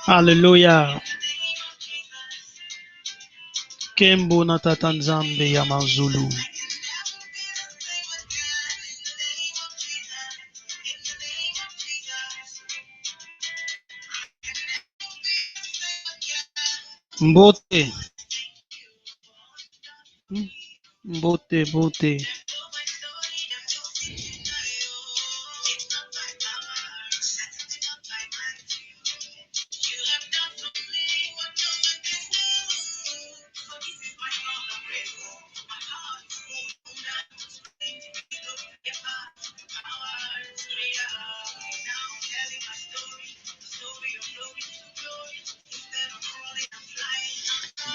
Hallelujah. Kembo natatanzambe ya mazulu. Mbote. Mbote, bote.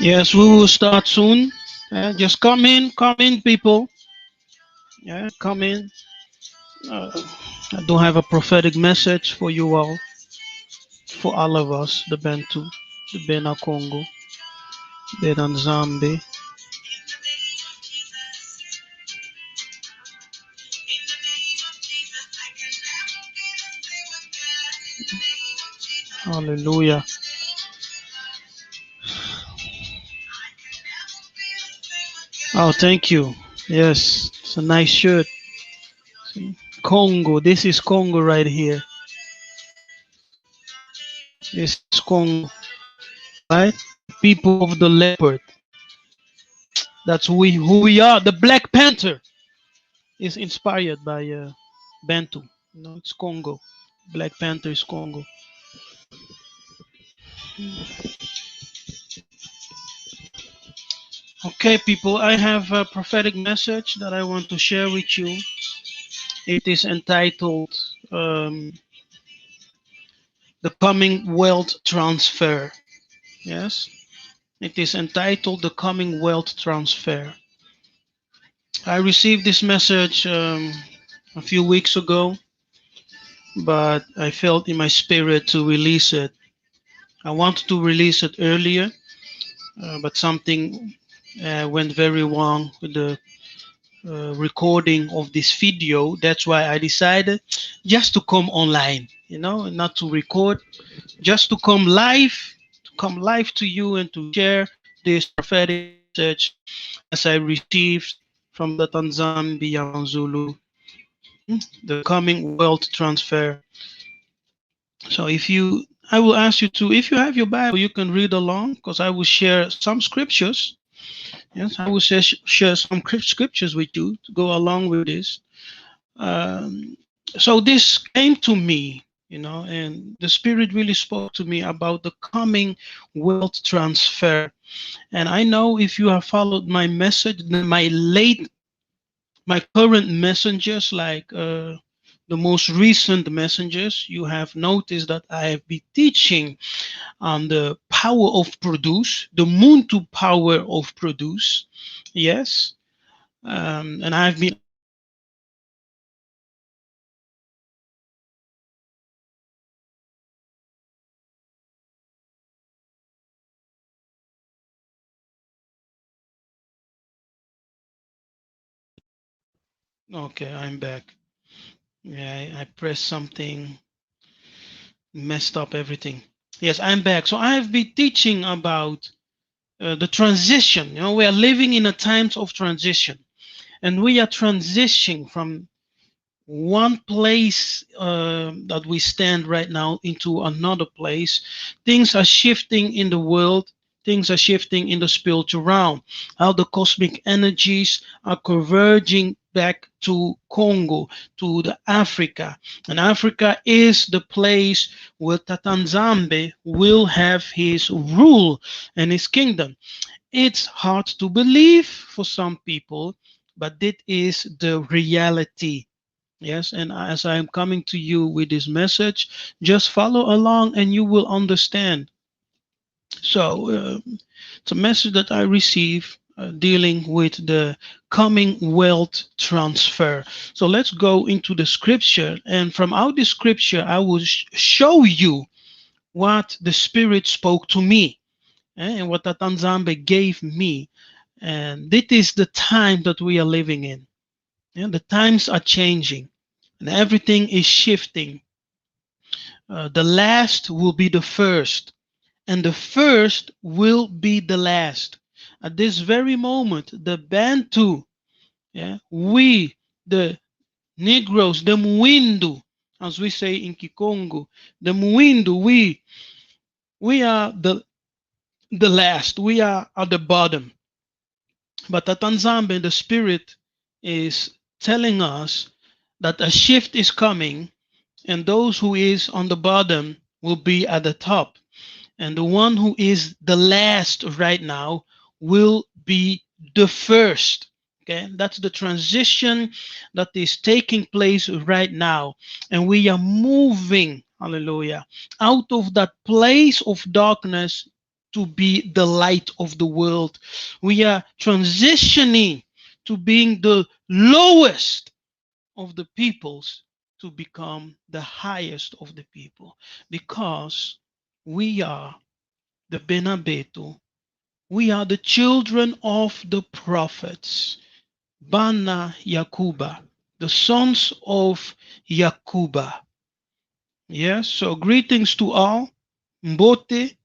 Yes, we will start soon. Just come in, people. Yeah, come in. I don't have a prophetic message for you all, for all of us, the Bantu, the Bena Congo, Bena Nzambe. Hallelujah. Oh, thank you. Yes, it's a nice shirt. Congo. This is Congo right here. This is Congo, right? People of the leopard. That's who we are. The Black Panther is inspired by Bantu. It's Congo. Black Panther is Congo. Okay, people, I have a prophetic message that I want to share with you. It is entitled The Coming Wealth Transfer. Yes, it is entitled The Coming Wealth Transfer. I received this message a few weeks ago, but I felt in my spirit to release it. I wanted to release it earlier, but something went very wrong with the recording of this video. That's why I decided just to come online, not to record, just to come live to you and to share this prophetic message as I received from the Tanzania Zulu, the coming wealth transfer. So I will ask you to, if you have your Bible, you can read along, because I will share some scriptures. Yes, I will share some scriptures with you to go along with this. So this came to me, and the Spirit really spoke to me about the coming wealth transfer. And I know if you have followed my message, my current messengers, like the most recent messengers, you have noticed that I have been teaching on the power of produce, the moon to power of produce. Yes. And I've been okay, I'm back. Yeah, I pressed something, messed up everything. Yes, I'm back. So I have been teaching about the transition. We are living in a times of transition, and we are transitioning from one place that we stand right now into another place. Things are shifting in the world. Things are shifting in the spiritual realm. How the cosmic energies are converging back to Congo, to the Africa. And Africa is the place where Tatanzambe will have his rule and his kingdom. It's hard to believe for some people, but it is the reality. Yes, and as I'm coming to you with this message, just follow along and you will understand. So it's a message that I received dealing with the coming wealth transfer. So let's go into the scripture, and from out the scripture, I will show you what the Spirit spoke to me, and what Tatanzambe gave me. And this is the time that we are living in. The times are changing, and everything is shifting. The last will be the first, and the first will be the last. At this very moment, the Bantu, we, the Negroes, the Mwindu, as we say in Kikongo, the Mwindu, we are the last. We are at the bottom. But Tatanzambe, the Spirit, is telling us that a shift is coming, and those who is on the bottom will be at the top, and the one who is the last right now will be the first. Okay, that's the transition that is taking place right now, and we are moving, hallelujah, out of that place of darkness to be the light of the world. We are transitioning to being the lowest of the peoples to become the highest of the people, because we are the Benabetu. We are the children of the prophets, Bana Yakuba, the sons of Yakuba. Yes, so greetings to all. Mbote,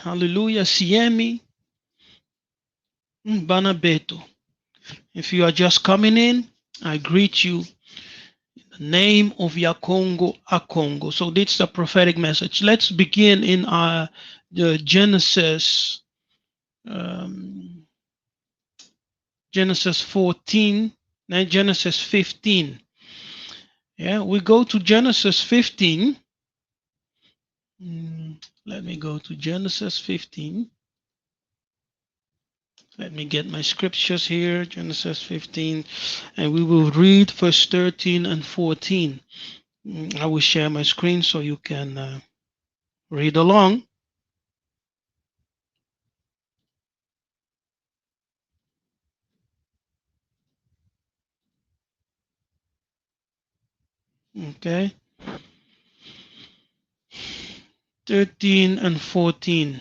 hallelujah, Siemi, Banabetu. If you are just coming in, I greet you in the name of Yakongo Akongo. So this is a prophetic message. Let's begin in our Genesis um, Genesis 14, and Genesis 15. Yeah, we go to Genesis 15. Let me go to Genesis 15. Let me get my scriptures here, Genesis 15, and we will read verse 13 and 14. I will share my screen so you can read along. Okay, 13 and 14.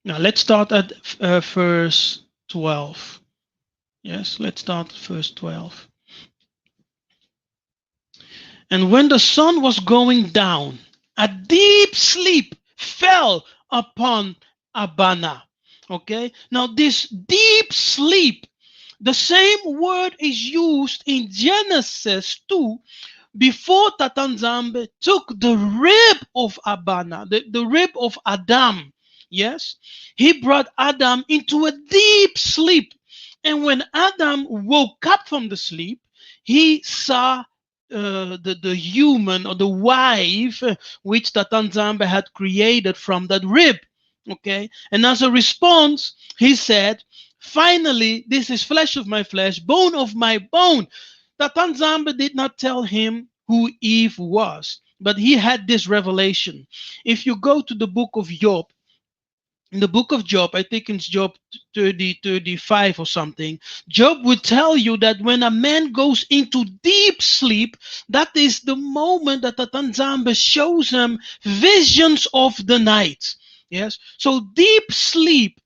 Now let's start at verse 12. Yes, let's start at verse 12. And when the sun was going down, a deep sleep fell upon Abana. Okay, now this deep sleep, the same word is used in Genesis 2 before Tatanzambe took the rib of Abana, the rib of Adam. Yes, he brought Adam into a deep sleep. And when Adam woke up from the sleep, he saw the human, or the wife, which Tatanzambe had created from that rib. Okay, and as a response, he said, "Finally, this is flesh of my flesh, bone of my bone." Tatanzambe did not tell him who Eve was, but he had this revelation. If you go to the book of Job, in the book of Job, I think it's Job 30, 35 or something, Job would tell you that when a man goes into deep sleep, that is the moment that Tatanzambe shows him visions of the night. Yes, so deep sleep,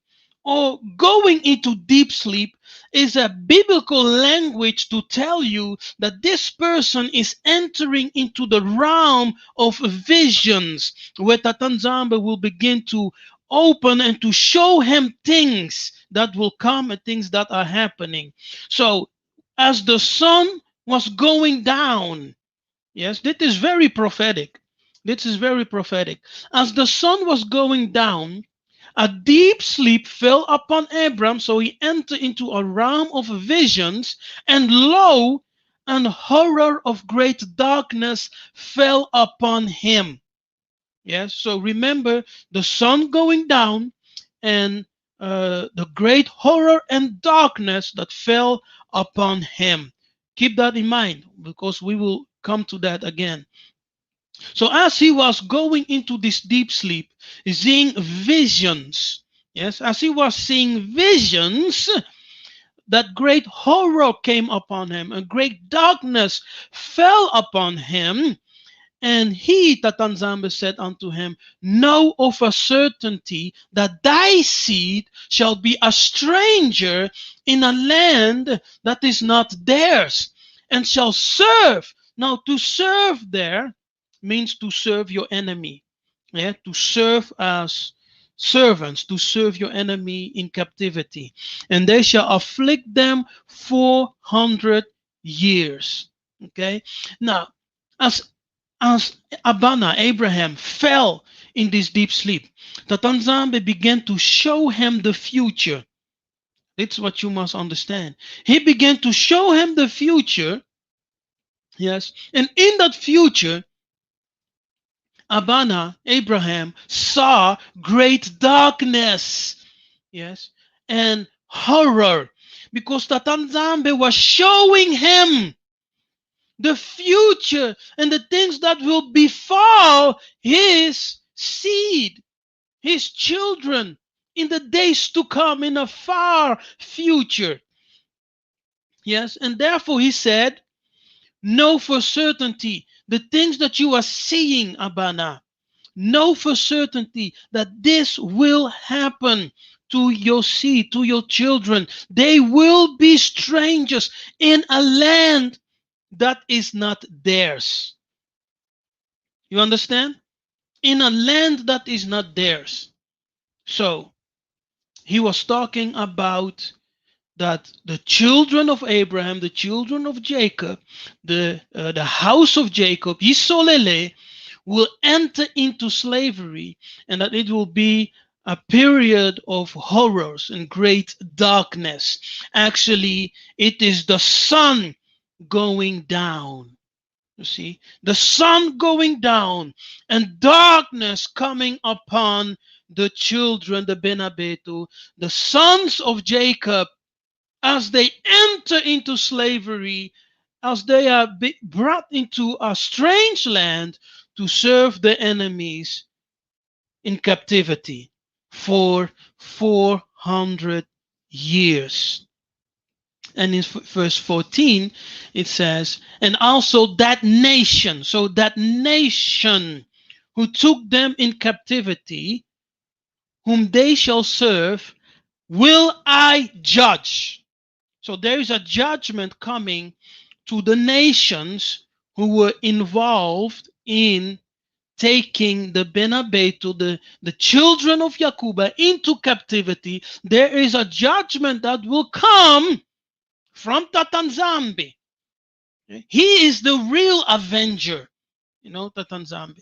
or going into deep sleep, is a biblical language to tell you that this person is entering into the realm of visions, where Tatanzambe will begin to open and to show him things that will come and things that are happening. So, as the sun was going down, yes, this is very prophetic. This is very prophetic. As the sun was going down, a deep sleep fell upon Abram, so he entered into a realm of visions, and lo, an horror of great darkness fell upon him. Yes, so remember the sun going down, and the great horror and darkness that fell upon him. Keep that in mind, because we will come to that again. So as he was going into this deep sleep, seeing visions, Yes, as he was seeing visions, that great horror came upon him, a great darkness fell upon him. And he, Tatanzambe, said unto him, know of a certainty that thy seed shall be a stranger in a land that is not theirs, and shall serve. Now, to serve there means to serve your enemy. Yeah, to serve as servants, to serve your enemy in captivity. And they shall afflict them 400 years. Okay. Now, as as Abana, Abraham, fell in this deep sleep, Tatanzambe began to show him the future. That's what you must understand. He began to show him the future, yes, and in that future, Abana, Abraham, saw great darkness, yes, and horror, because Tatanzambe was showing him the future and the things that will befall his seed, his children, in the days to come, in a far future. Yes, and therefore he said, know for certainty the things that you are seeing, Abana. Know for certainty that this will happen to your seed, to your children. They will be strangers in a land that is not theirs. You understand? In a land that is not theirs. So he was talking about that the children of Abraham, the children of Jacob, the house of Jacob, Yisolele, will enter into slavery, and that it will be a period of horrors and great darkness. Actually, it is the sun going down. You see, the sun going down and darkness coming upon the children, the Benabetu, the sons of Jacob, as they enter into slavery, as they are brought into a strange land to serve the enemies in captivity for 400 years. And in verse 14, it says, and also that nation, so that nation who took them in captivity, whom they shall serve, will I judge. So there is a judgment coming to the nations who were involved in taking the Benabetu, the children of Yakuba, into captivity. There is a judgment that will come from Tatanzambe. He is the real avenger, Tatanzambe.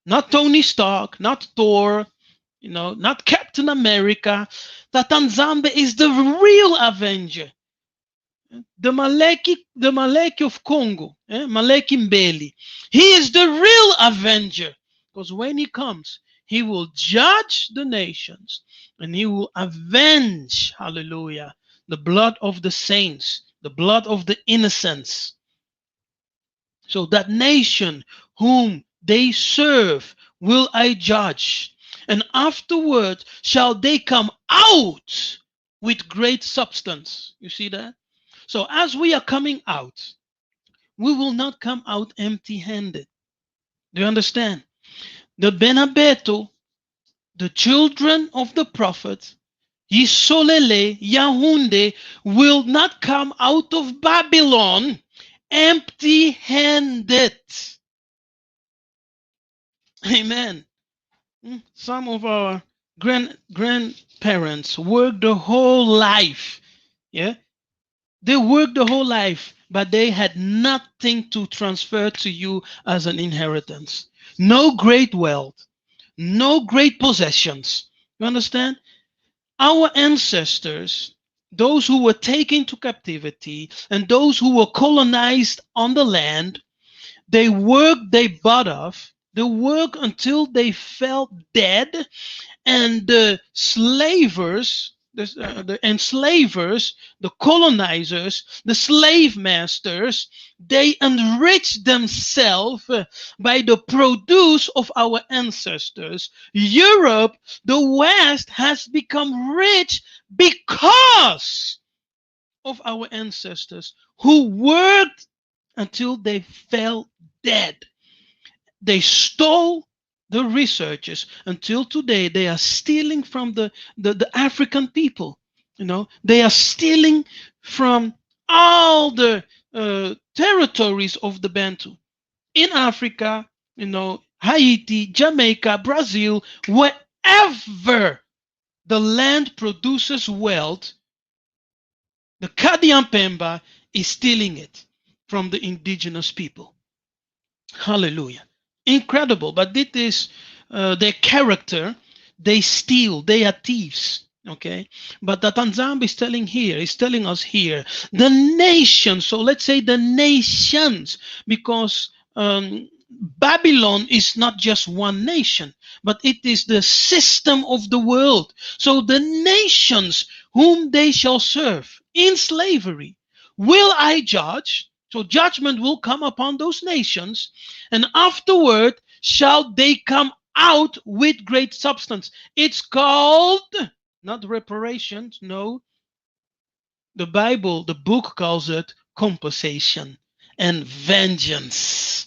Not Tony Stark, not Thor, not Captain America. Tatanzambe is the real avenger. The Maleki of Congo, Maleki Mbeli. He is the real avenger, because when he comes, he will judge the nations and he will avenge, hallelujah, the blood of the saints, the blood of the innocents. So that nation whom they serve will I judge, and afterward shall they come out with great substance. You see that? So as we are coming out, we will not come out empty-handed. Do you understand? The Benabeto, the children of the prophet, Yisolele, Yahunde, will not come out of Babylon empty-handed. Amen. Some of our grandparents worked the whole life. Yeah. They worked the whole life, but they had nothing to transfer to you as an inheritance. No great wealth, no great possessions. You understand? Our ancestors, those who were taken to captivity and those who were colonized on the land, they worked their butt off. They worked until they felt dead, and the slavers, the enslavers, the colonizers, the slave masters, they enrich themselves by the produce of our ancestors. Europe, the West, has become rich because of our ancestors who worked until they fell dead. They stole the researchers. Until today they are stealing from the African people. They are stealing from all the territories of the Bantu in Africa, Haiti, Jamaica, Brazil, wherever the land produces wealth, the Kadiampemba is stealing it from the indigenous people. Hallelujah. Incredible. But this is their character. They steal. They are thieves. Okay. But that Tanzam is telling us here, the nations. So let's say the nations, because Babylon is not just one nation, but it is the system of the world. So the nations whom they shall serve in slavery will I judge. So judgment will come upon those nations, and afterward shall they come out with great substance. It's called not reparations, no. The Bible, the book calls it compensation and vengeance.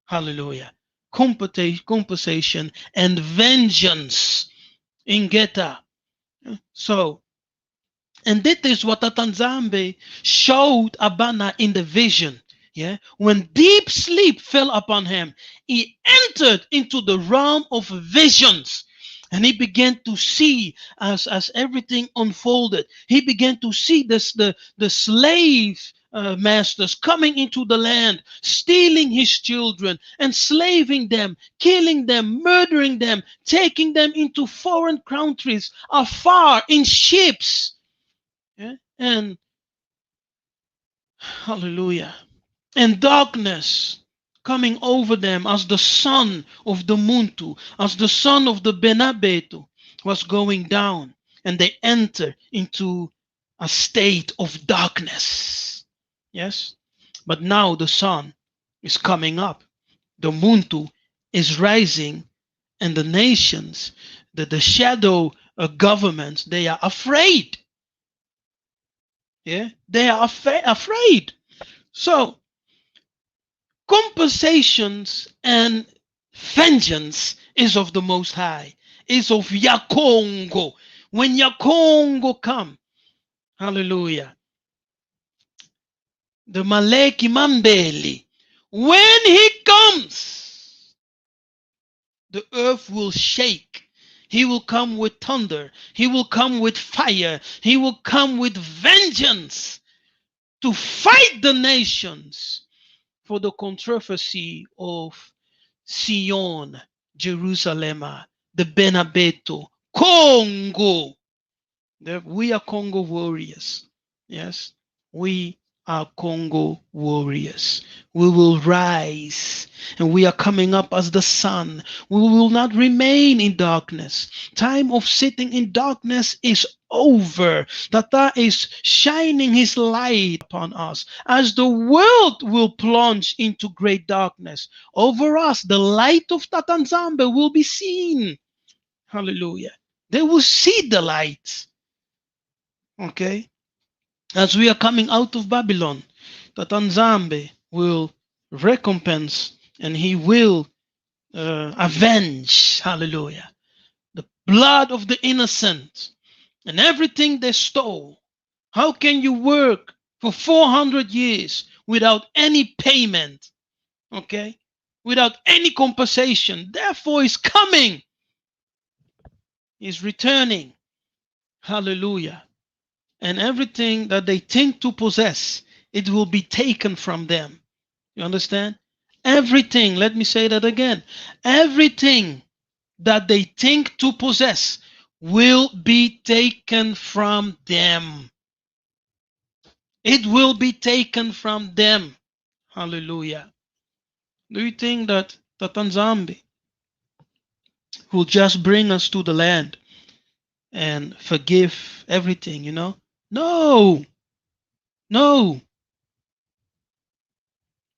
Hallelujah. Compensation and vengeance in Geta. So, and this is what Atanzambe showed Abana in the vision. Yeah, when deep sleep fell upon him, he entered into the realm of visions, and he began to see as everything unfolded. He began to see the slave masters coming into the land, stealing his children, enslaving them, killing them, murdering them, taking them into foreign countries afar in ships. Yeah? And hallelujah. And darkness coming over them as the sun of the Muntu, as the sun of the Benabetu was going down. And they enter into a state of darkness. Yes? But now the sun is coming up. The Muntu is rising, and the nations, the shadow governments, they are afraid. Yeah, they are afraid. So compensations and vengeance is of the Most High, is of Yakongo. When Yakongo come, hallelujah, the Maleki Mambeli, when he comes, the earth will shake. He will come with thunder. He will come with fire. He will come with vengeance to fight the nations for the controversy of Sion, Jerusalem, the Benabeto, Congo. We are Congo warriors. Yes, we are Congo warriors. We will rise, and we are coming up as the sun. We will not remain in darkness. Time of sitting in darkness is over. Tata is shining his light upon us as the world will plunge into great darkness. Over us, the light of Tatanzambe will be seen. Hallelujah. They will see the light. Okay? As we are coming out of Babylon, Tatanzambe will recompense and he will avenge, hallelujah, the blood of the innocent and everything they stole. How can you work for 400 years without any payment? Okay? Without any compensation. Therefore, he's coming. He's returning. Hallelujah. And everything that they think to possess, it will be taken from them. You understand? Everything, let me say that again. Everything that they think to possess will be taken from them. It will be taken from them. Hallelujah. Do you think that Tatanzambi will just bring us to the land and forgive everything, you know? No, no.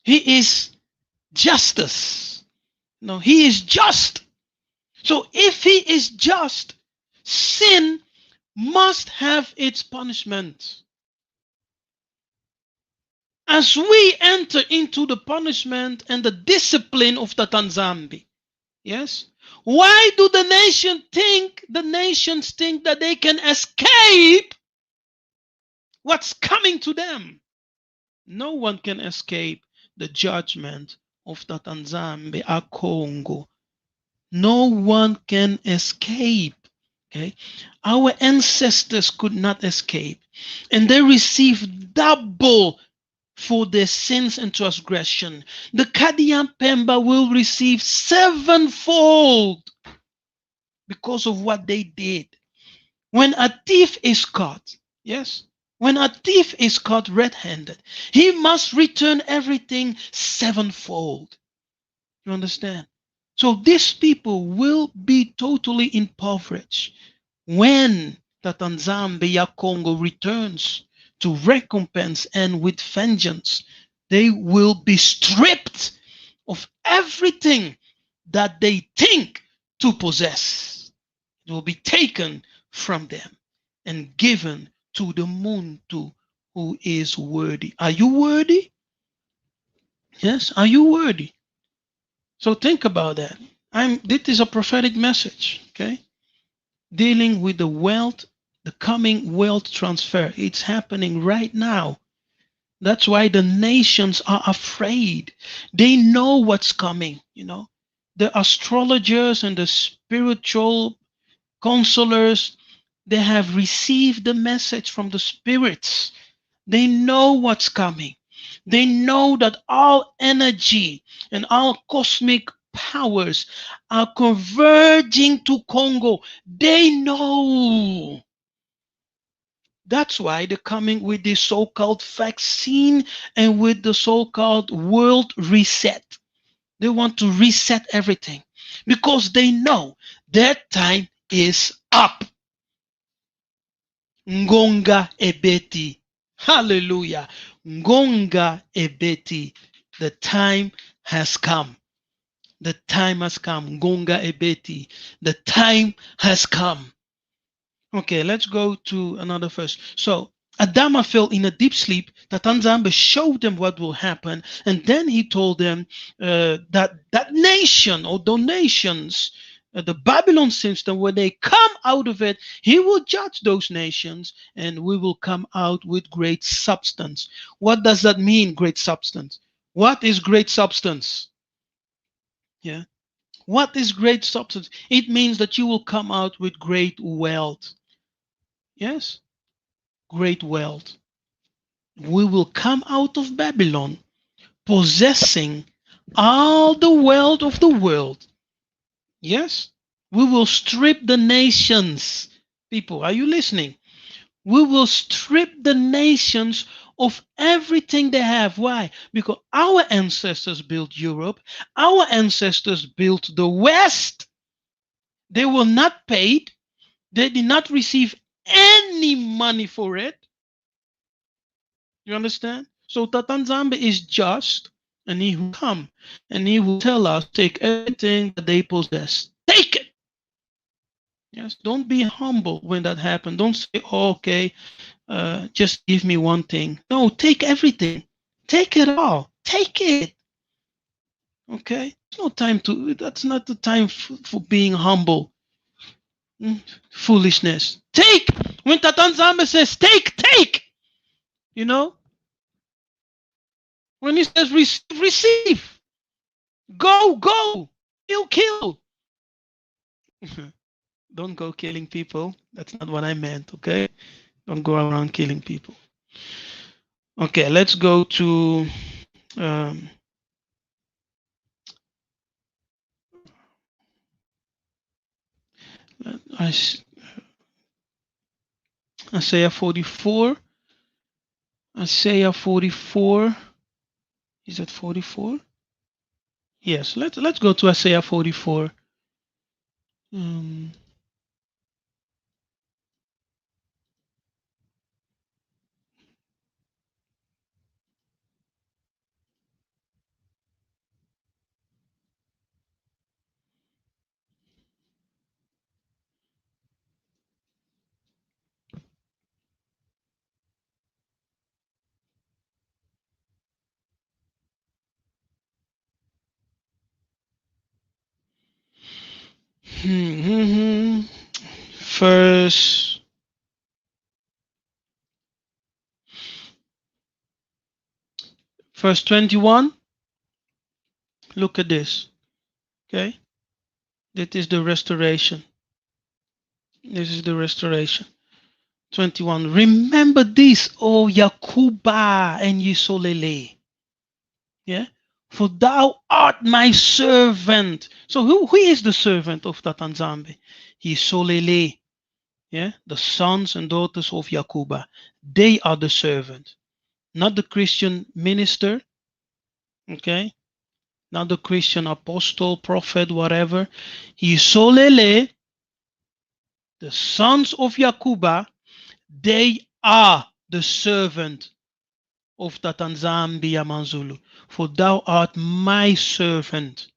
He is justice. No, he is just. So if he is just, sin must have its punishment. As we enter into the punishment and the discipline of the Tanzambi, yes? Why do the nations think that they can escape what's coming to them? No one can escape the judgment of the Tanzambi, a Congo. No one can escape. Okay, our ancestors could not escape, and they received double for their sins and transgression. The Kadian Pemba will receive sevenfold because of what they did. When a thief is caught, yes, when a thief is caught red-handed, he must return everything sevenfold. You understand? So these people will be totally impoverished when the Tanzania Congo returns to recompense and with vengeance. They will be stripped of everything that they think to possess. It will be taken from them and given to the Muntu who is worthy. Are you worthy? Yes, are you worthy? So think about that. This is a prophetic message, okay? Dealing with the wealth, the coming wealth transfer. It's happening right now. That's why the nations are afraid. They know what's coming, you know. The astrologers and the spiritual counselors, they have received the message from the spirits. They know what's coming. They know that all energy and all cosmic powers are converging to Congo. They know. That's why they're coming with the so called vaccine and with the so called world reset. They want to reset everything because they know their time is up. Ngonga ebeti. Hallelujah. Ngonga ebeti. The time has come. The time has come. Ngonga ebeti. The time has come. Okay, let's go to another verse. So Adama fell in a deep sleep. Tatanzamba showed them what will happen, and then he told them that nation or donations, the Babylon system, when they come out of it, he will judge those nations, and we will come out with great substance. What does that mean, great substance? What is great substance? Yeah. What is great substance? It means that you will come out with great wealth. Yes, great wealth. We will come out of Babylon possessing all the wealth of the world. Yes, we will strip the nations. People, are you listening? We will strip the nations of everything they have. Why? Because our ancestors built Europe, our ancestors built the West. They were not paid, they did not receive any money for it. You understand? So Tatanzambe is just, and he will come and he will tell us, take everything that they possess. Take it. Yes, don't be humble when that happens. Don't say, oh, okay, just give me one thing. No, take everything. Take it all. Take it. Okay? It's no time to, that's not the time for being humble. Foolishness. Take. When Tatanzambe says, take, take. You know? When he says, receive, receive. Go, go. Kill, kill. Don't go killing people. That's not what I meant, okay? Don't go around killing people. Okay, let's go to um, Isaiah 44. Isaiah 44. Is it 44? Yes, let's go to Isaiah 44. Um, Verse verse 21. Look at this. Okay? That is the restoration. This is the restoration. 21. Remember this, O Yakuba and Yisolele. Yeah? For thou art my servant. So who is the servant of Tatanzambe? Yisolele. Yeah? The sons and daughters of Yakuba. They are the servant. Not the Christian minister. Okay? Not the Christian apostle, prophet, whatever. Yisolele, the sons of Yakuba, they are the servant of Tatanzambi Yamanzulu. For thou art my servant.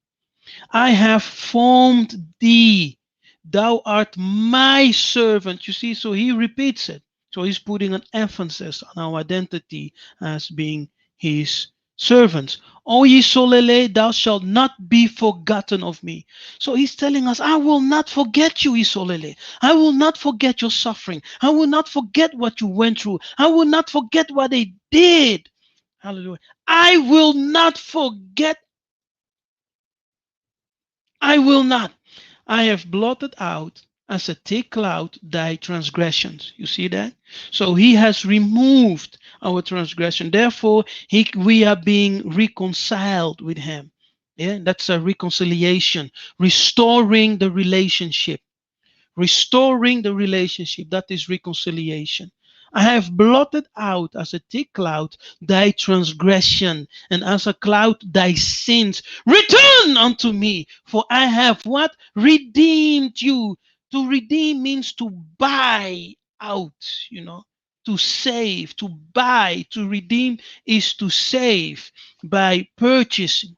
I have formed thee. Thou art my servant. You see, so he repeats it. So he's putting an emphasis on our identity as being his servants. O Isolele, thou shalt not be forgotten of me. So he's telling us, I will not forget you, Isolele. I will not forget your suffering. I will not forget what you went through. I will not forget what they did. Hallelujah. I will not forget. I will not. I have blotted out as a thick cloud thy transgressions. You see that? So he has removed our transgression. Therefore, we are being reconciled with him. Yeah, that's a reconciliation, restoring the relationship. Restoring the relationship, that is reconciliation. I have blotted out as a thick cloud thy transgression, and as a cloud thy sins. Return unto me, for I have what? Redeemed you. To redeem means to buy out, to save, to buy. To redeem is to save by purchasing,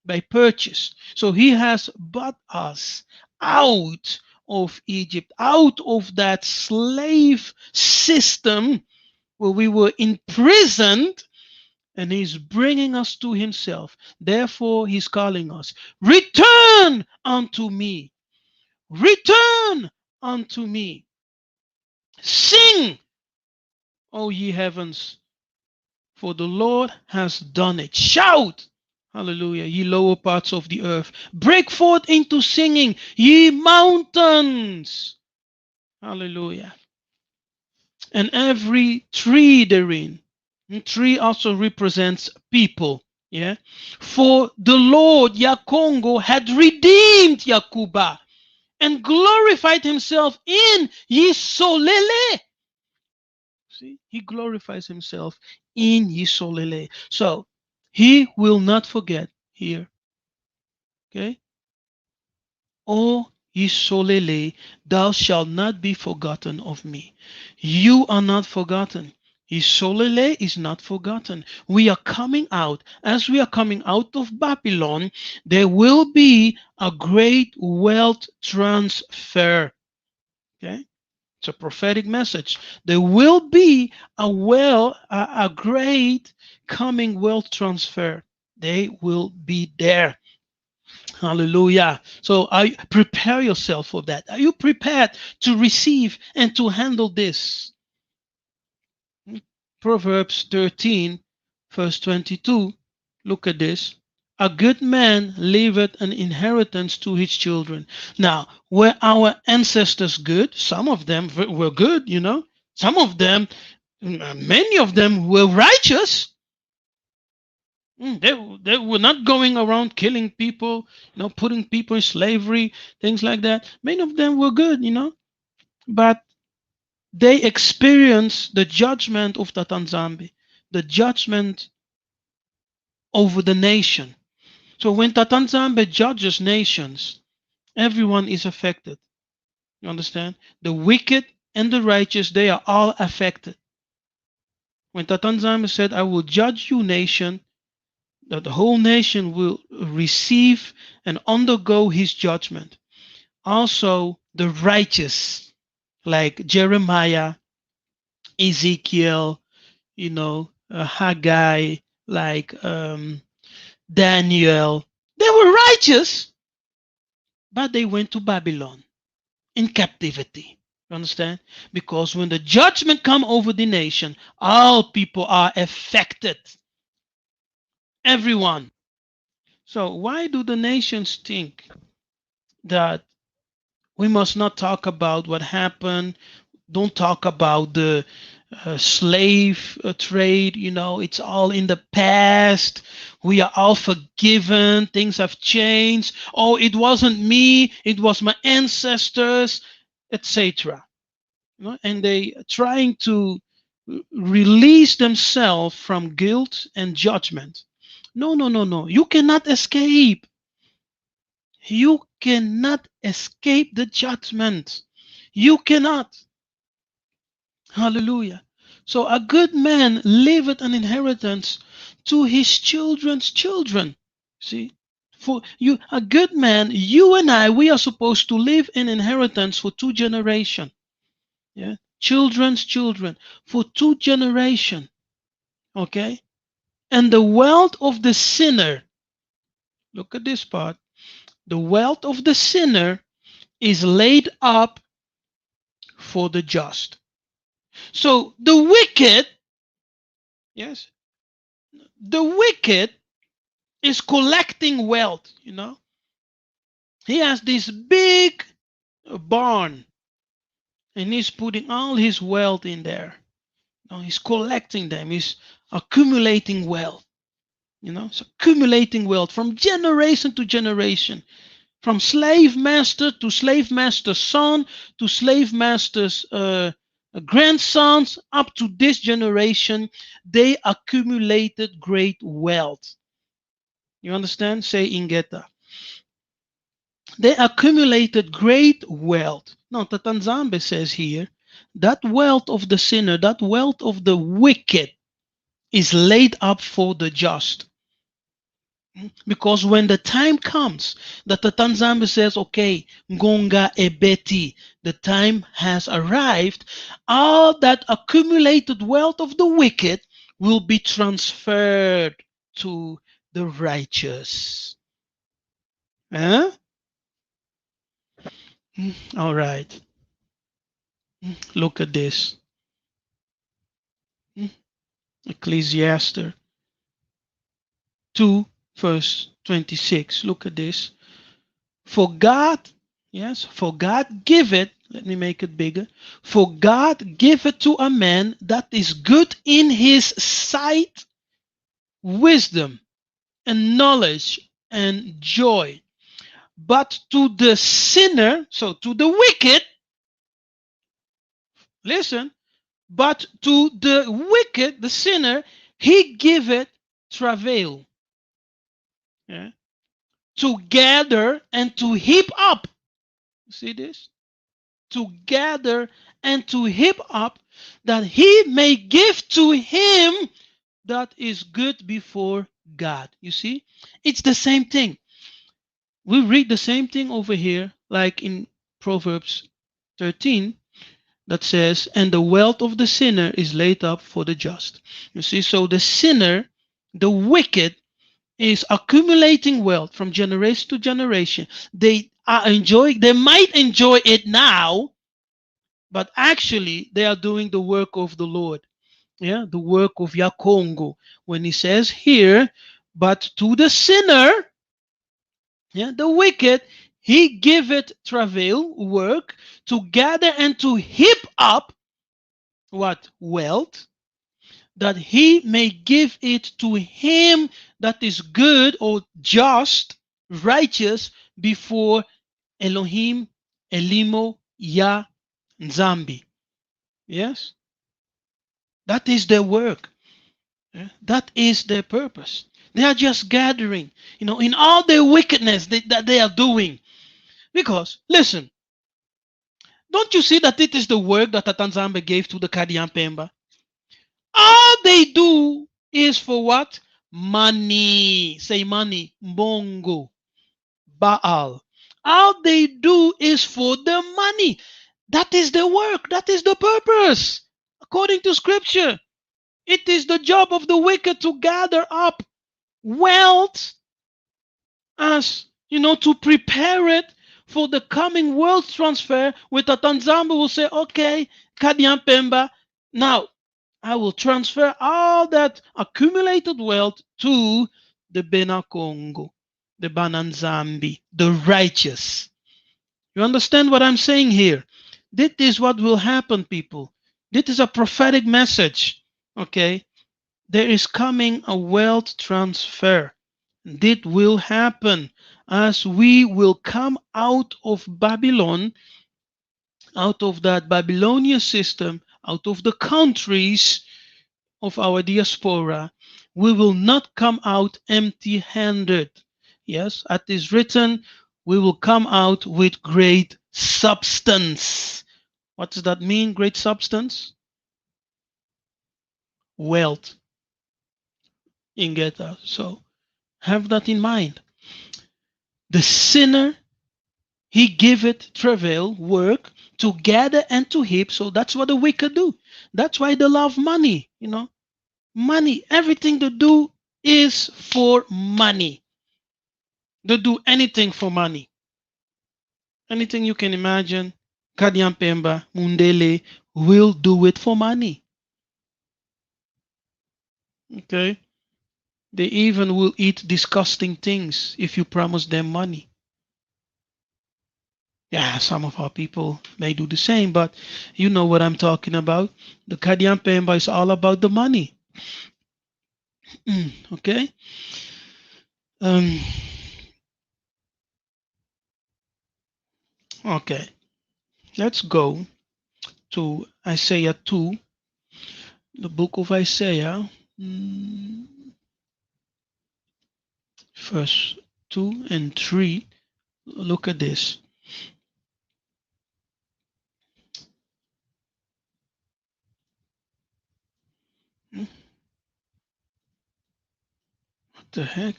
by purchase. So he has bought us out of Egypt, out of that slave system where we were imprisoned, and he's bringing us to himself. Therefore, he's calling us, return unto me, return unto me. Sing, O ye heavens, for the Lord has done it. Shout, hallelujah, ye lower parts of the earth. Break forth into singing, ye mountains. Hallelujah. And every tree therein. And tree also represents people. Yeah. For the Lord Yakongo had redeemed Yakuba and glorified himself in Yisolele. See, he glorifies himself in Yisolele. So he will not forget here. Okay. O Yisolele, thou shalt not be forgotten of me. You are not forgotten. Yisolele is not forgotten. We are coming out. As we are coming out of Babylon, there will be a great wealth transfer. Okay? It's a prophetic message. There will be a great coming wealth transfer. They will be there. Hallelujah. So prepare yourself for that. Are you prepared to receive and to handle this? Proverbs 13, verse 22. Look at this. A good man leaveth an inheritance to his children. Now, were our ancestors good? Some of them were good, Some of them, many of them were righteous. They were not going around killing people, putting people in slavery, things like that. Many of them were good, but they experienced the judgment of Tatanzambi, the judgment over the nation. So when Tatanzambe judges nations, everyone is affected. You understand? The wicked and the righteous, they are all affected. When Tatanzambe said, I will judge you, nation, that the whole nation will receive and undergo his judgment. Also, the righteous, like Jeremiah, Ezekiel, Haggai, like Daniel, they were righteous, but they went to Babylon in captivity. You understand? Because when the judgment come over the nation, all people are affected. Everyone. So why do the nations think that we must not talk about what happened? Don't talk about the slave trade. It's all in the past. We are all forgiven. Things have changed. Oh, it wasn't me, it was my ancestors, etc. And they are trying to release themselves from guilt and judgment. No, no, no, no. You cannot escape. You cannot escape the judgment. You cannot. Hallelujah. So a good man leaveth an inheritance to his children's children. See? For you, a good man, you and I, we are supposed to leave an inheritance for 2 generations. Yeah? Children's children for 2 generations. Okay? And the wealth of the sinner, look at this part. The wealth of the sinner is laid up for the just. So the wicked, yes, the wicked is collecting wealth. He has this big barn and he's putting all his wealth in there. He's collecting them, he's accumulating wealth. It's accumulating wealth from generation to generation, from slave master to slave master's son to slave master's grandsons up to this generation. They accumulated great wealth. You understand? Say ingeta. They accumulated great wealth. Now, Tatanzambe says here that wealth of the sinner, that wealth of the wicked is laid up for the just. Because when the time comes that the Tanzania says, okay, Ngonga Ebeti, the time has arrived, all that accumulated wealth of the wicked will be transferred to the righteous. Huh? All right. Look at this. Ecclesiastes 2, verse 26. Look at this. For God, yes, for God giveth, let me make it bigger. For God giveth to a man that is good in his sight wisdom and knowledge and joy. But to the sinner, so to the wicked, listen, but to the wicked, the sinner, he giveth travail. Yeah, to gather and to heap up. See this? To gather and to heap up, that he may give to him that is good before God. You see, it's the same thing. We read the same thing over here, like in Proverbs 13, that says, and the wealth of the sinner is laid up for the just. You see, so the sinner, the wicked, is accumulating wealth from generation to generation. They might enjoy it now, but actually they are doing the work of the Lord. Yeah, the work of Yakongo. When he says here, but to the sinner, yeah, the wicked, he giveth travail, work, to gather and to heap up what? Wealth, that he may give it to him that is good or just, righteous before Elohim, Elimo, Yah, Nzambi. Yes? That is their work. Yeah? That is their purpose. They are just gathering, in all their wickedness that they are doing. Because, listen, don't you see that it is the work that Tatanzambe gave to the Kadian Pemba? All they do is for what? Money. Say money. Mbongo. Baal. All they do is for the money. That is the work. That is the purpose. According to scripture, it is the job of the wicked to gather up wealth, as to prepare it for the coming wealth transfer, with Tatanzamba will say, okay, Kadian Pemba, now I will transfer all that accumulated wealth to the Bena Congo, the Bananzambi, the righteous. You understand what I'm saying here? This is what will happen, people. This is a prophetic message. Okay? There is coming a wealth transfer. This will happen as we will come out of Babylon, out of that Babylonian system, out of the countries of our diaspora. We will not come out empty handed. Yes, as is written, we will come out with great substance. What does that mean, great substance? Wealth. Ingeta. So have that in mind. The sinner, he giveth travail, work, to gather and to heap. So that's what the wicked do. That's why they love money, Money. Everything they do is for money. They do anything for money. Anything you can imagine, Kadian Pemba, Mundele will do it for money. Okay? They even will eat disgusting things if you promise them money. Yeah, some of our people may do the same, but you know what I'm talking about. The Kadian Pemba is all about the money. Okay? Um, okay. Let's go to Isaiah 2, the book of Isaiah, verse 2 and 3. Look at this. What the heck?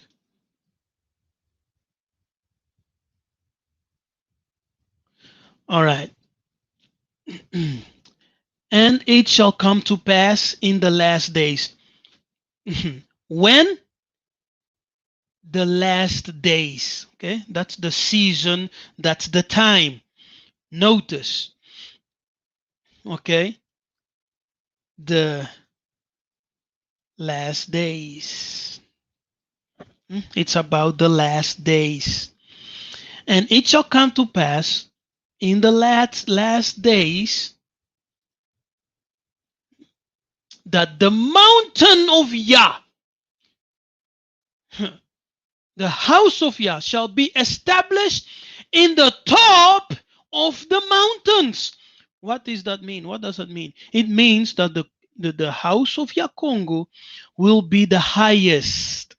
All right. And it shall come to pass in the last days. When? The last days. Okay, that's the season, that's the time. Notice, okay, the last days. It's about the last days. And it shall come to pass in the last days that the mountain of Yah, the house of Yah, shall be established in the top of the mountains. What does that mean? What does that mean? It means that the house of Yah Congo will be the highest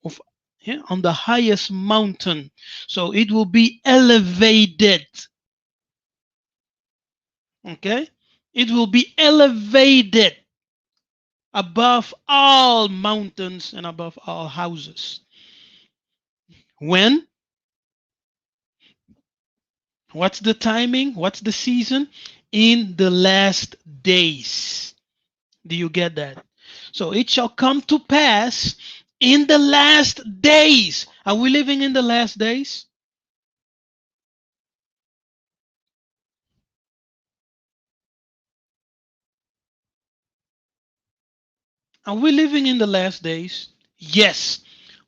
of, yeah, on the highest mountain. So it will be elevated. Okay? It will be elevated above all mountains and above all houses. When? What's the timing? What's the season? In the last days. Do you get that? So it shall come to pass in the last days. Are we living in the last days? Are we living in the last days? Yes,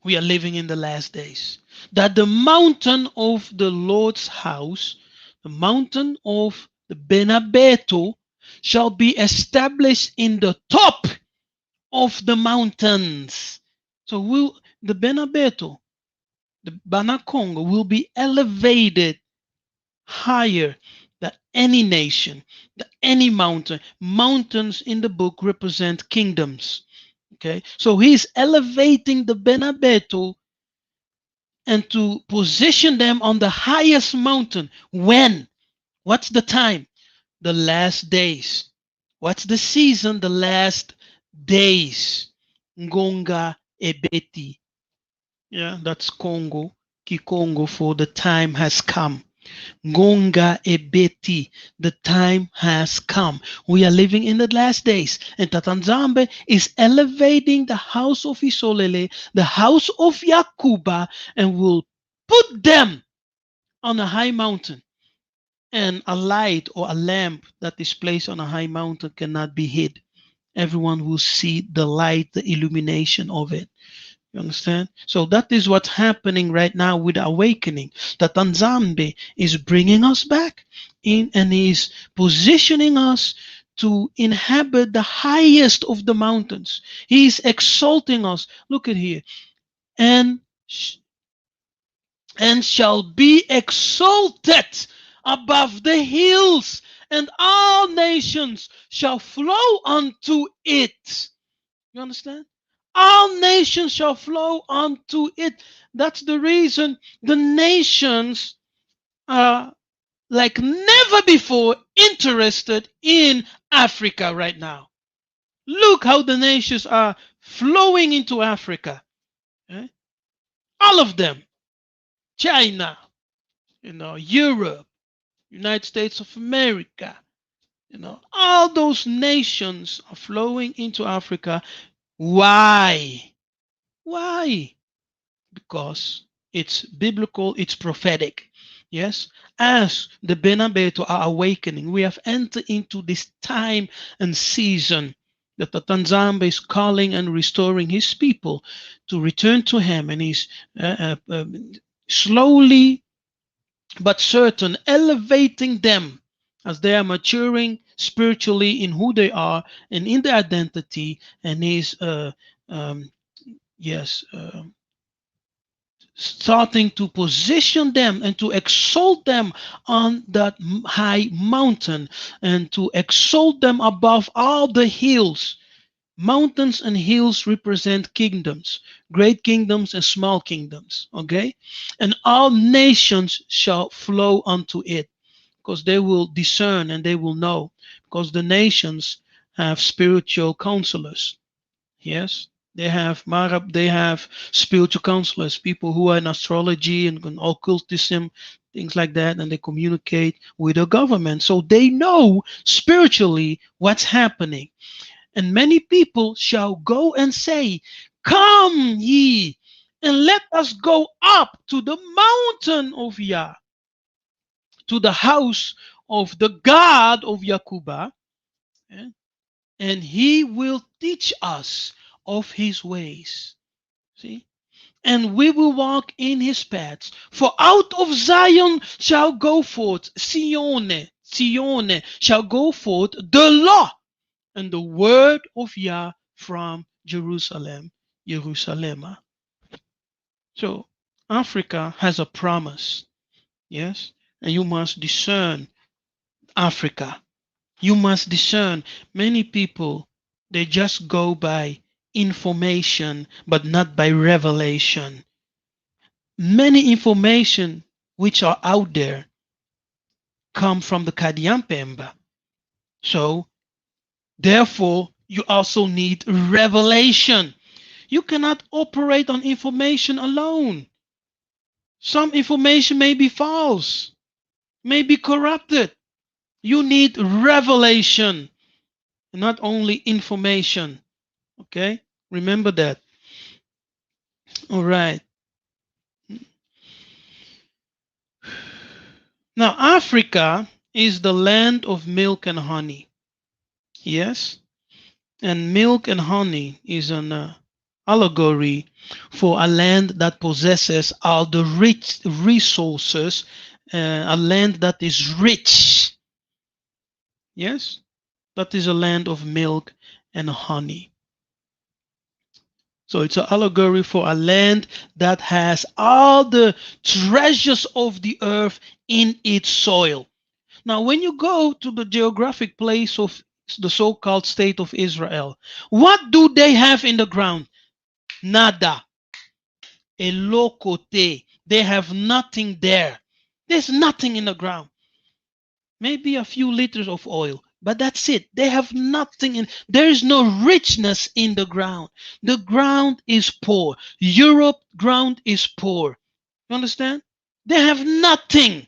we are living in the last days. That the mountain of the Lord's house, the mountain of the Benabeto, shall be established in the top of the mountains. So the Benabeto, the Banakongo, will be elevated higher than any nation, than any mountain. Mountains in the book represent kingdoms. Okay, so he's elevating the Benabeto and to position them on the highest mountain. When? What's the time? The last days. What's the season? The last days. Ngonga ebeti. Yeah, that's Congo. Kikongo for the time has come. Ngonga ebeti, the time has come. We are living in the last days, and Tatanzambe is elevating the house of Isolele, the house of Yakuba, and will put them on a high mountain, and a light or a lamp that is placed on a high mountain cannot be hid. Everyone will see the light, the illumination of it. You understand? So that is what's happening right now with awakening. That Nzambe is bringing us back in and is positioning us to inhabit the highest of the mountains. He is exalting us. Look at here. And and shall be exalted above the hills, and all nations shall flow unto it. You understand? All nations shall flow unto it. That's the reason the nations are like never before interested in Africa right now. Look how the nations are flowing into Africa. Eh? All of them. China, Europe, United States of America, all those nations are flowing into Africa. Why? Why? Because it's biblical, it's prophetic. Yes, as the Benabeto are awakening, we have entered into this time and season that the Tanzamba is calling and restoring his people to return to him, and he's slowly but certain elevating them as they are maturing spiritually in who they are and in their identity, and he's um, yes starting to position them and to exalt them on that high mountain and to exalt them above all the hills. Mountains and hills represent kingdoms, great kingdoms and small kingdoms, okay? And all nations shall flow unto it, because they will discern and they will know, because the nations have spiritual counselors. Yes, they have spiritual counselors, people who are in astrology and in occultism, things like that, and they communicate with the government. So they know spiritually what's happening. And many people shall go and say, "Come ye, and let us go up to the mountain of Yah, to the house of the God of Yakuba, eh, and he will teach us of his ways." See? And we will walk in his paths. For out of Zion shall go forth, Sione shall go forth the law and the word of Yah from Jerusalem, Jerusalem. So Africa has a promise, yes, and you must discern Africa. You must discern. Many people, they just go by information, but not by revelation. Many information which are out there come from the Kadiampemba. So, therefore, you also need revelation. You cannot operate on information alone. Some information may be false, may be corrupted. You need revelation, not only information. Okay? Remember that. All right. Now, Africa is the land of milk and honey. Yes? And milk and honey is an allegory for a land that possesses all the rich resources, a land that is rich. Yes? That is a land of milk and honey. So it's an allegory for a land that has all the treasures of the earth in its soil. Now, when you go to the geographic place of the so-called state of Israel, what do they have in the ground? Nada. Elokote. They have nothing there. There's nothing in the ground. Maybe a few liters of oil, but that's it. They have nothing in. There is no richness in the ground. The ground is poor. Europe ground is poor. You understand? They have nothing.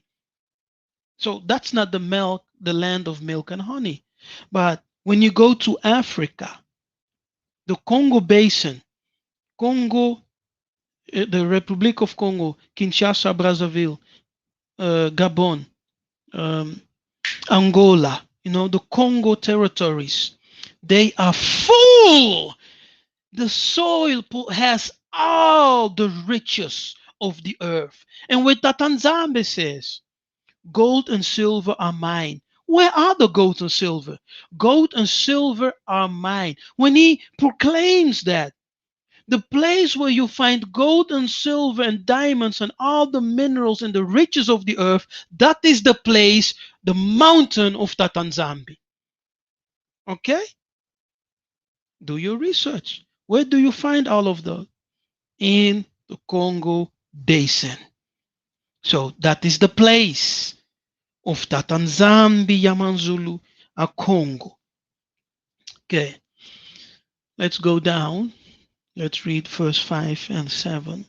So that's not the land of milk and honey. But when you go to Africa, the Congo Basin, Congo, the Republic of Congo, Kinshasa, Brazzaville, Gabon, um, Angola, the Congo territories. They are full. The soil has all the riches of the earth. And with that, Tanzania says, gold and silver are mine. Where are the gold and silver? Gold and silver are mine. When he proclaims that, the place where you find gold and silver and diamonds and all the minerals and the riches of the earth, that is the place, the mountain of Tatanzambi. Okay? Do your research. Where do you find all of those? In the Congo Basin. So that is the place of Tatanzambi Yamanzulu, a Congo. Okay, let's go down. Let's read verse 5 and 7.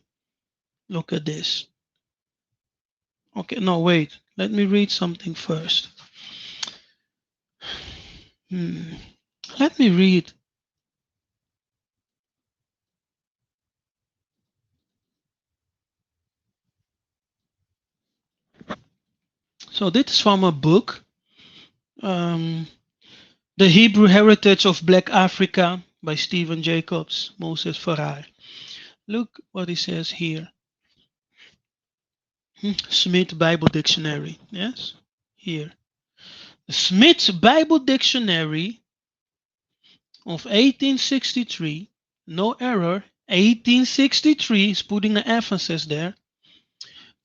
Look at this. Okay, no, wait. Let me read something first. Let me read. So this is from a book, The Hebrew Heritage of Black Africa by Stephen Jacobs, Moses Farrar. Look what he says here. Smith Bible Dictionary. Yes, here. The Smith Bible Dictionary of 1863, no error, 1863 is putting an emphasis there,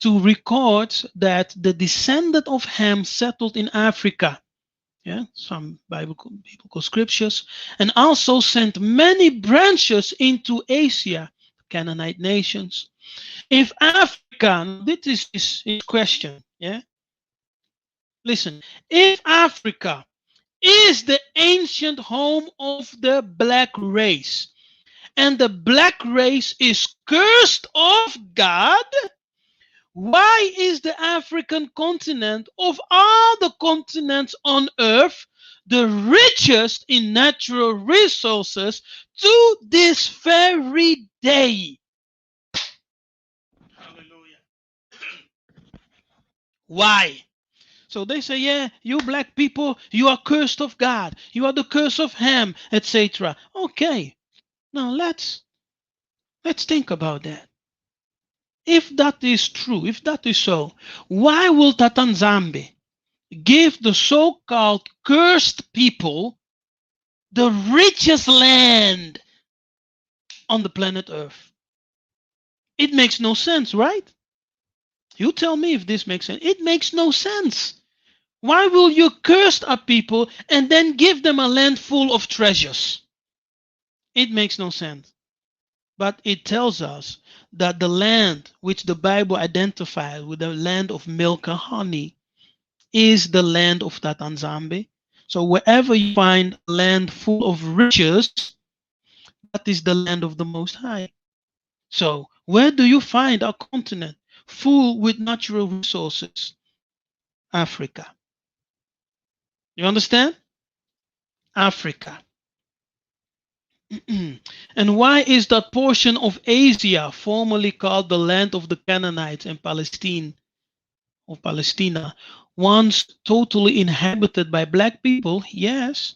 to record that the descendant of Ham settled in Africa. Yeah, some biblical scriptures, and also sent many branches into Asia, Canaanite nations. If Africa, now this is his question, yeah? Listen, if Africa is the ancient home of the black race, and the black race is cursed of God, why is the African continent of all the continents on earth the richest in natural resources to this very day? Hallelujah. Why? So they say, yeah, you black people, you are cursed of God. You are the curse of Ham, etc. Okay. Now let's think about that. If that is true, if that is so, why will Tatanzambe give the so-called cursed people the richest land on the planet Earth? It makes no sense, right? You tell me if this makes sense. It makes no sense. Why will you curse a people and then give them a land full of treasures? It makes no sense. But it tells us that the land which the Bible identifies with the land of milk and honey is the land of Tatanzambe. So wherever you find land full of riches, that is the land of the Most High. So where do you find a continent full with natural resources? Africa. You understand? Africa. And why is that portion of Asia formerly called the land of the Canaanites and Palestine, or Palestina, once totally inhabited by black people? Yes.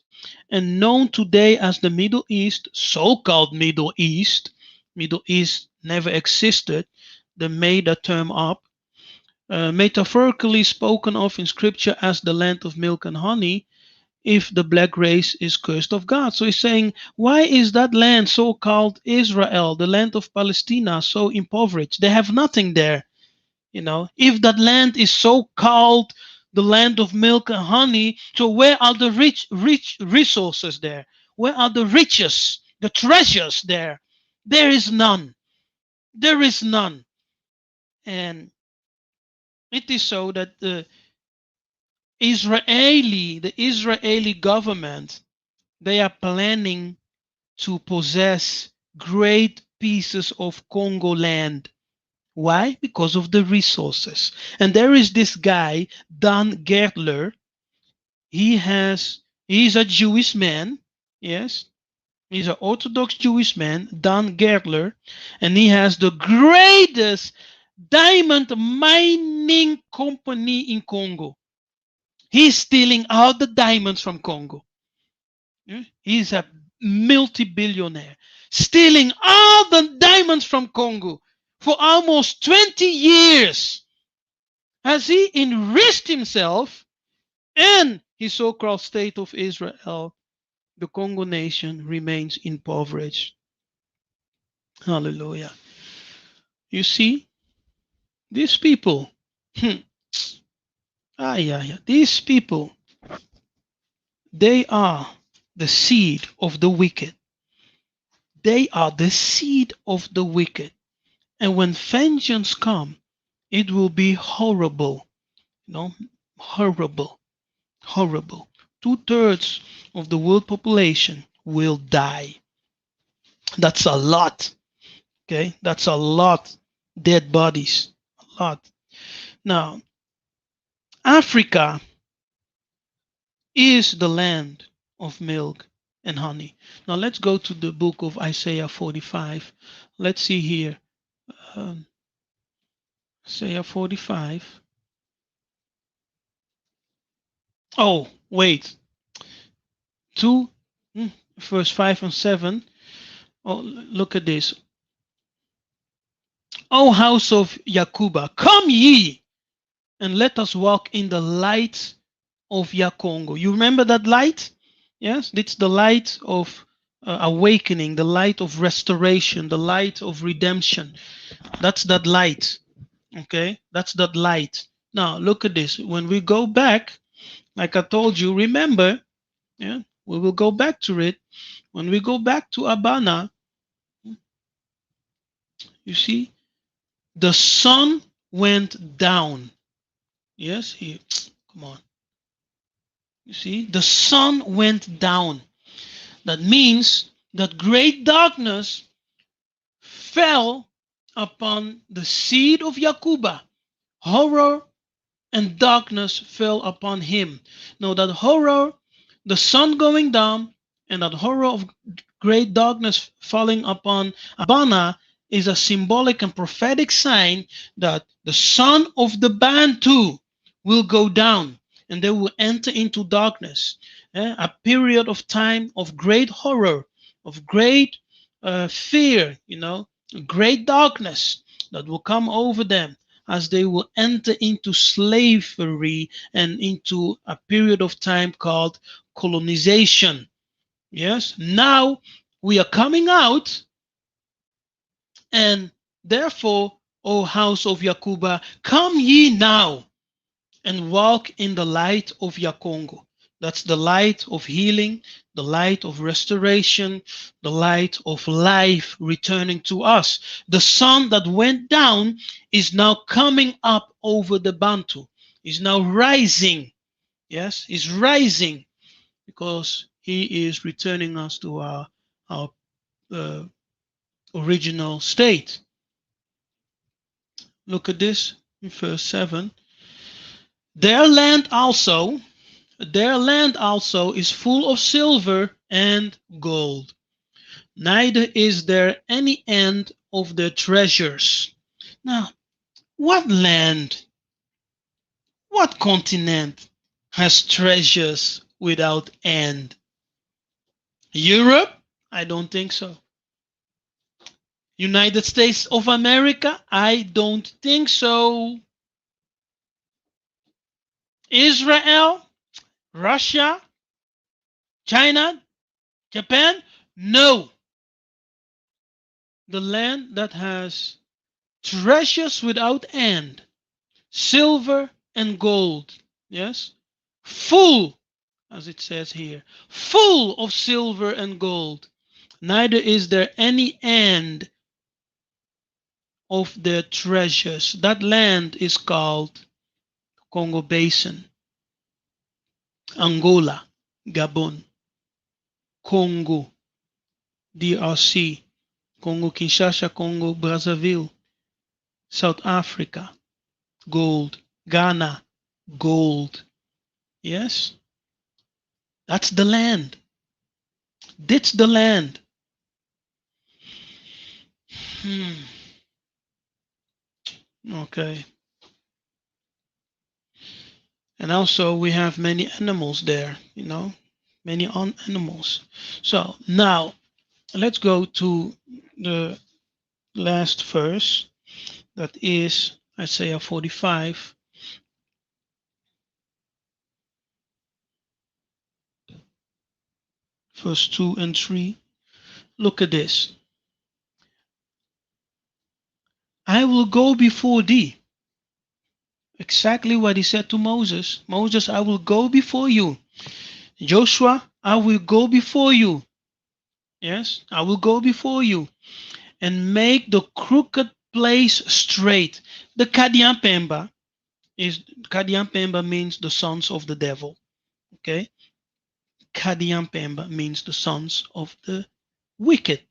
And known today as the Middle East, so-called Middle East. Middle East never existed. They made that term up. Metaphorically spoken of in scripture as the land of milk and honey, if the black race is cursed of God. So he's saying, why is that land so called Israel, the land of Palestina, so impoverished? They have nothing there. If that land is so called the land of milk and honey, so where are the rich resources there? Where are the riches, the treasures there? There is none. There is none. And it is so that the Israeli government, they are planning to possess great pieces of Congo land. Why? Because of the resources. And there is this guy, Dan Gertler. He's a Jewish man. Yes. He's an Orthodox Jewish man, Dan Gertler, and he has the greatest diamond mining mining company in Congo. He's stealing all the diamonds from Congo. He's a multi-billionaire, stealing all the diamonds from Congo for almost 20 years. Has he enriched himself and his so-called state of Israel, the Congo nation remains impoverished. Hallelujah. You see, these people, these people, they are the seed of the wicked. They are the seed of the wicked. And when vengeance comes, it will be horrible. Horrible. Horrible. 2/3 of the world population will die. That's a lot. Okay, that's a lot. Dead bodies. A lot. Now, Africa is the land of milk and honey. Now, let's go to the book of Isaiah 45. Let's see here. Isaiah 45. Oh, wait. 2, verse 5 and 7. Oh, look at this. O house of Yakuba, come ye, and let us walk in the light of Yakongo. You remember that light? Yes, it's the light of awakening, the light of restoration, the light of redemption. That's that light. Okay, that's that light. Now, look at this. When we go back, like I told you, remember, yeah, we will go back to it. When we go back to Abana, you see, the sun went down. Yes, here, come on. You see, the sun went down. That means that great darkness fell upon the seed of Yakuba. Horror and darkness fell upon him. Now, that horror, the sun going down, and that horror of great darkness falling upon Abana is a symbolic and prophetic sign that the son of the Bantu will go down and they will enter into darkness. A period of time of great horror, of great fear, great darkness that will come over them as they will enter into slavery and into a period of time called colonization. Yes, now we are coming out, and therefore, O house of Yakuba, come ye now and walk in the light of Yakongo. That's the light of healing, the light of restoration, the light of life returning to us. The sun that went down is now coming up over the Bantu, is now rising. Yes, is rising because he is returning us to our uh, original state. Look at this in verse 7. Their land also is full of silver and gold. Neither is there any end of their treasures. Now, what land, what continent has treasures without end? Europe? I don't think so. United States of America? I don't think so. Israel? Russia? China? Japan? No. The land that has treasures without end, silver and gold, yes, full, as it says here, full of silver and gold. Neither is there any end of their treasures. That land is called Congo Basin, Angola, Gabon, Congo, DRC, Congo Kinshasa, Congo Brazzaville, South Africa, gold, Ghana, gold. Yes, that's the land. That's the land. Okay. And also we have many animals there, many animals. So now let's go to the last verse, that is Isaiah 45, verse 2 and 3. Look at this. I will go before thee. Exactly what he said to Moses. Moses, I will go before you. Joshua, I will go before you. Yes, I will go before you and make the crooked place straight. The Kadiampemba is Kadiampemba means the sons of the devil. Okay, Kadiampemba means the sons of the wicked.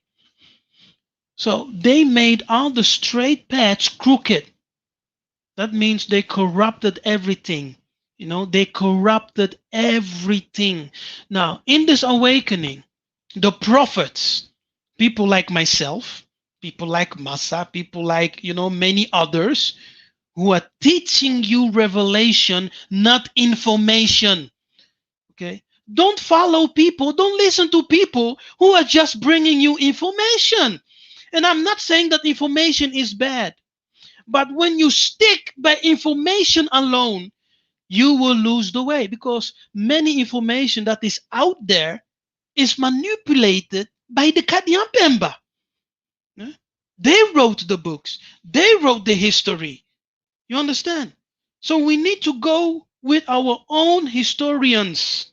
So they made all the straight paths crooked. That means they corrupted everything. They corrupted everything. Now, in this awakening, the prophets, people like myself, people like Massa, people like, many others who are teaching you revelation, not information. Okay? Don't follow people, don't listen to people who are just bringing you information. And I'm not saying that information is bad. But when you stick by information alone, you will lose the way, because many information that is out there is manipulated by the Kadiampemba. Yeah? They wrote the books. They wrote the history. You understand? So we need to go with our own historians,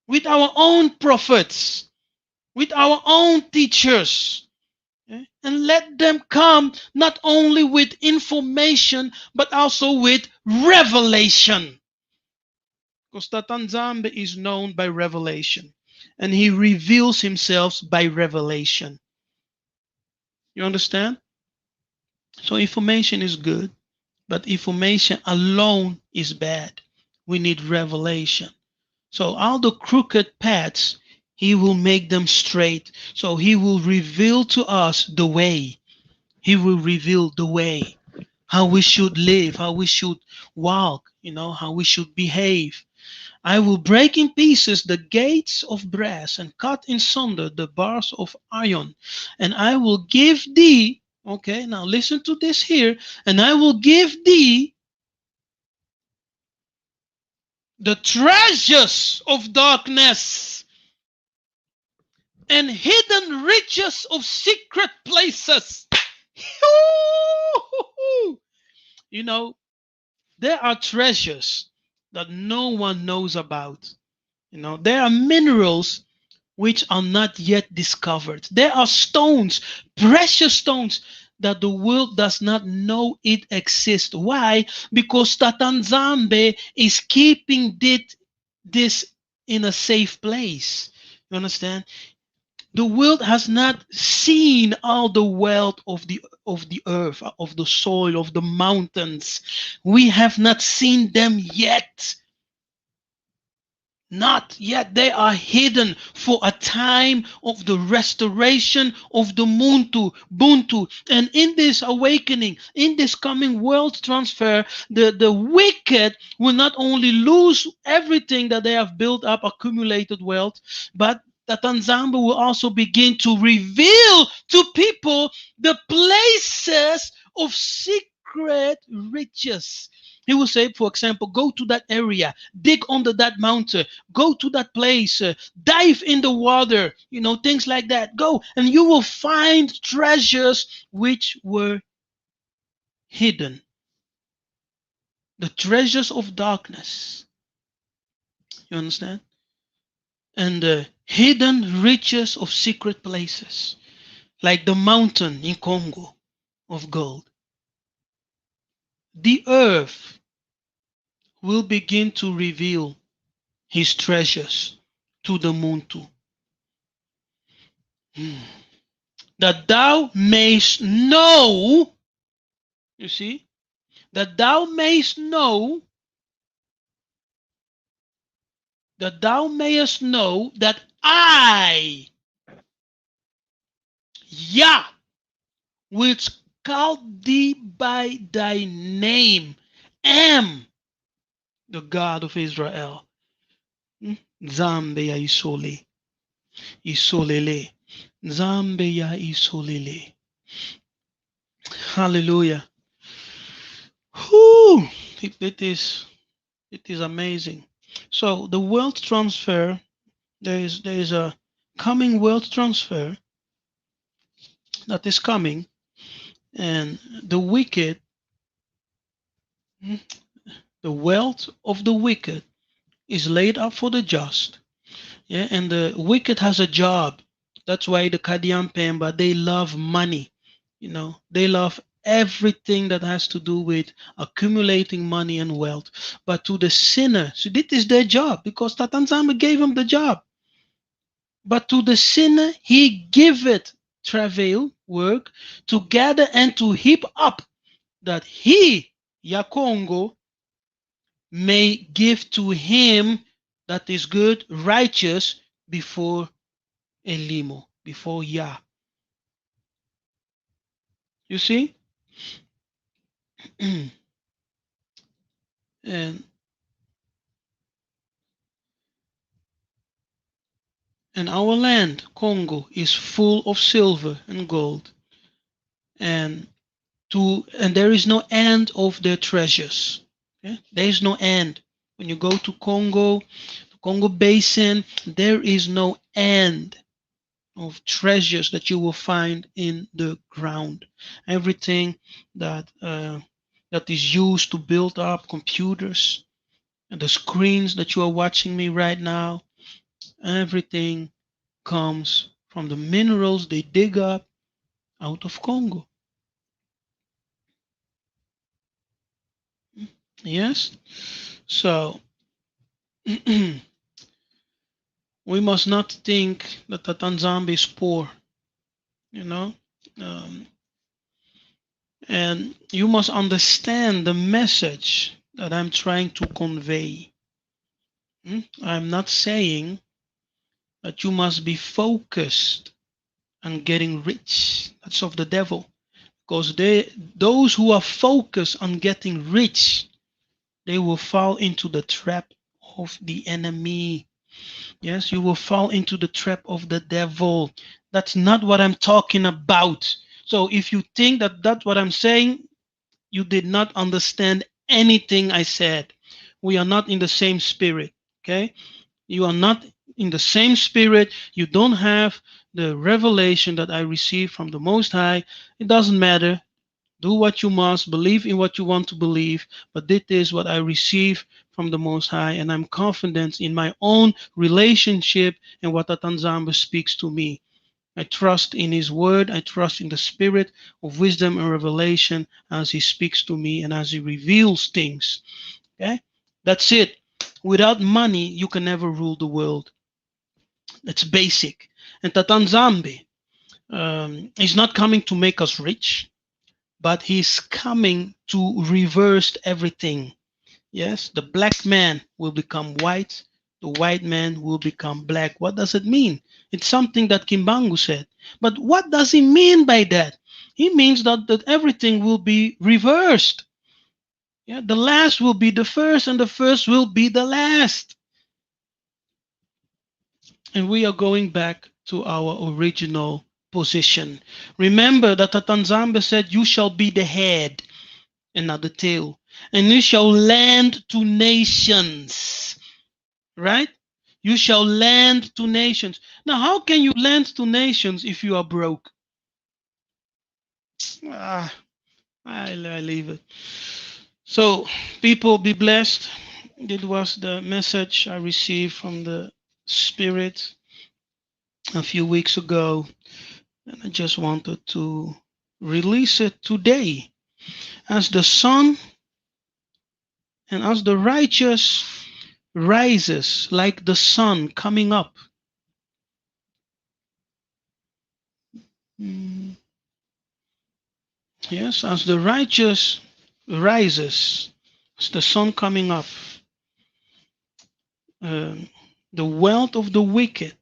with our own prophets, with our own teachers. Okay? And let them come not only with information, but also with revelation. Because Tatanzambe is known by revelation, and he reveals himself by revelation. You understand? So information is good, but information alone is bad. We need revelation. So all the crooked paths, he will make them straight. So he will reveal to us the way. He will reveal the way, how we should live, how we should walk, how we should behave. I will break in pieces the gates of brass and cut in sunder the bars of iron. And I will give thee, okay, now listen to this here, and I will give thee the treasures of darkness and hidden riches of secret places. You know, there are treasures that no one knows about. There are minerals which are not yet discovered. There are stones, precious stones, that the world does not know it exists. Why? Because Tatanzambe is keeping this in a safe place. You understand? The world has not seen all the wealth of the earth, of the soil, of the mountains. We have not seen them yet. Not yet. They are hidden for a time of the restoration of the Buntu. And in this awakening, in this coming world transfer, the wicked will not only lose everything that they have built up, accumulated wealth, but that Tanzamba will also begin to reveal to people the places of secret riches. He will say, for example, go to that area, dig under that mountain, go to that place, dive in the water, things like that. Go and you will find treasures which were hidden. The treasures of darkness. You understand? And the hidden riches of secret places, like the mountain in Congo of gold. The earth will begin to reveal his treasures to the Muntu. That thou mayst know, you see, that thou mayst know, that thou mayest know that I, Yah, which called thee by thy name, am the God of Israel. Zambe ya isole, isolele. Zambe ya isolele. Hallelujah. Whew. It is amazing. So the wealth transfer, there is a coming wealth transfer that is coming, and the wicked, the wealth of the wicked is laid up for the just. Yeah, and the wicked has a job. That's why the Kadian Pemba, they love money. They love everything that has to do with accumulating money and wealth. But to the sinner, so this is their job because Tatanzama gave him the job. But to the sinner, he giveth travail, work, to gather and to heap up, that he, Yakongo, may give to him that is good, righteous, before Elimo, before Yah. You see? and and our land, Congo, is full of silver and gold, and there is no end of their treasures. Okay? There is no end. When you go to Congo, the Congo Basin, there is no end of treasures that you will find in the ground. Everything that is used to build up computers and the screens that you are watching me right now, everything comes from the minerals they dig up out of Congo. Yes? So we must not think that the Tanzania is poor, you know. Um, and you must understand the message that I'm trying to convey. I'm not saying that you must be focused on getting rich. That's of the devil. Because those who are focused on getting rich, they will fall into the trap of the enemy. Yes, you will fall into the trap of the devil. That's not what I'm talking about. So if you think that that's what I'm saying, you did not understand anything I said. We are not in the same spirit. Okay? You are not in the same spirit. You don't have the revelation that I received from the Most High. It doesn't matter. Do what you must, believe in what you want to believe, but this is what I receive from the Most High, and I'm confident in my own relationship and what Atanzamba speaks to me. I trust in His Word, I trust in the Spirit of wisdom and revelation as He speaks to me and as He reveals things. Okay? That's it. Without money, you can never rule the world. That's basic. And Tatanzambe is not coming to make us rich, but he's coming to reverse everything. Yes, the black man will become white, the white man will become black. What does it mean? It's something that Kimbangu said. But what does he mean by that? He means that everything will be reversed. Yeah, the last will be the first, and the first will be the last. And we are going back to our original position. Remember that Tatanzambe said, "You shall be the head and not the tail, and you shall lend to nations." Right? You shall lend to nations. Now, how can you lend to nations if you are broke? Ah, I leave it. So, people, be blessed. It was the message I received from the Spirit a few weeks ago, and I just wanted to release it today. As the sun and as the righteous rises like the sun coming up. Yes, as the righteous rises, as the sun coming up, the wealth of the wicked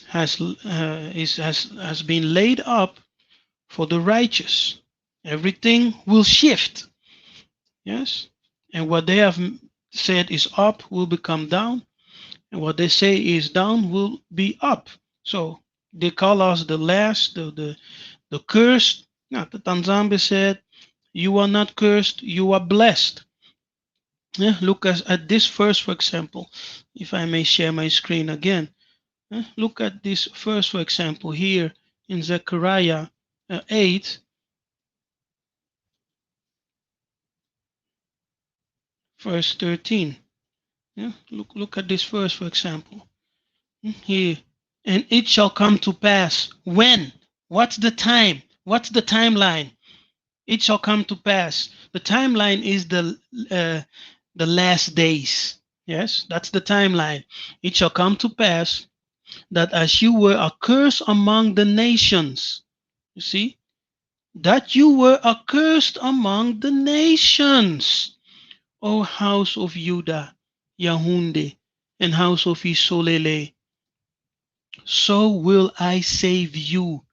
has been laid up for the righteous. Everything will shift. Yes, And what they have said is up will become down, and what they say is down will be up. So they call us the last, the cursed. Now, the Tanzambi said, "You are not cursed, you are blessed." Yeah, look at this verse, for example. If I may share my screen again, look at this verse, for example, here in Zechariah 8, verse 13. Yeah, look at this verse, for example. Here, and it shall come to pass when? What's the time? What's the timeline? It shall come to pass. The timeline is the last days. Yes, that's the timeline. It shall come to pass that as you were accursed among the nations, you see, that you were accursed among the nations, O house of Judah, Yahunde, and house of Isolele, so will I save you.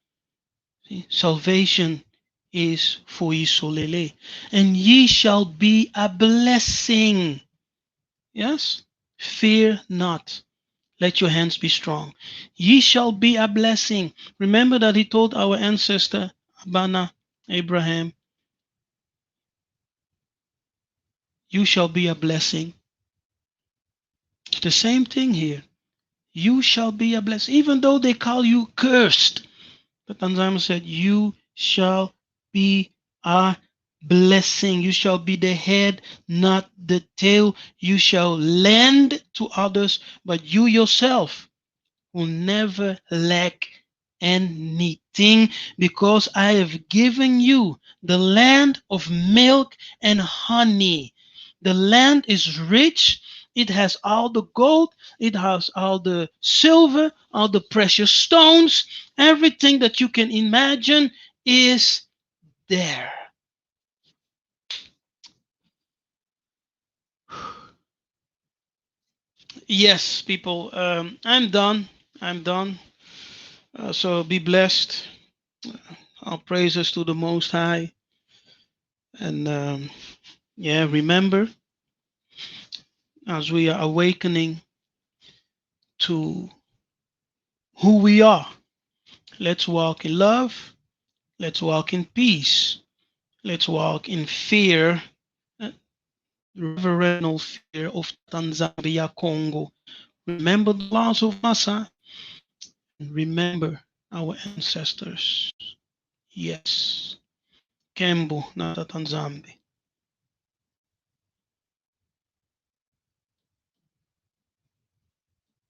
See, salvation is for Isolele, and ye shall be a blessing. Yes, fear not. Let your hands be strong. Ye shall be a blessing. Remember that he told our ancestor Abana, Abraham, you shall be a blessing. The same thing here. You shall be a blessing. Even though they call you cursed, the Tanzania said, you shall be a blessing. You shall be the head, not the tail. You shall lend to others, but you yourself will never lack anything, because I have given you the land of milk and honey. The land is rich. It has all the gold. It has all the silver, all the precious stones. Everything that you can imagine is there. Yes, people, I'm done. I'm done. So be blessed. All praises to the Most High. And yeah, remember, as we are awakening to who we are, let's walk in love, let's walk in peace, let's walk in fear, reverential fear of Tanzania, Congo. Remember the laws of Massa, and remember our ancestors. Yes. Kembo, not Tanzania.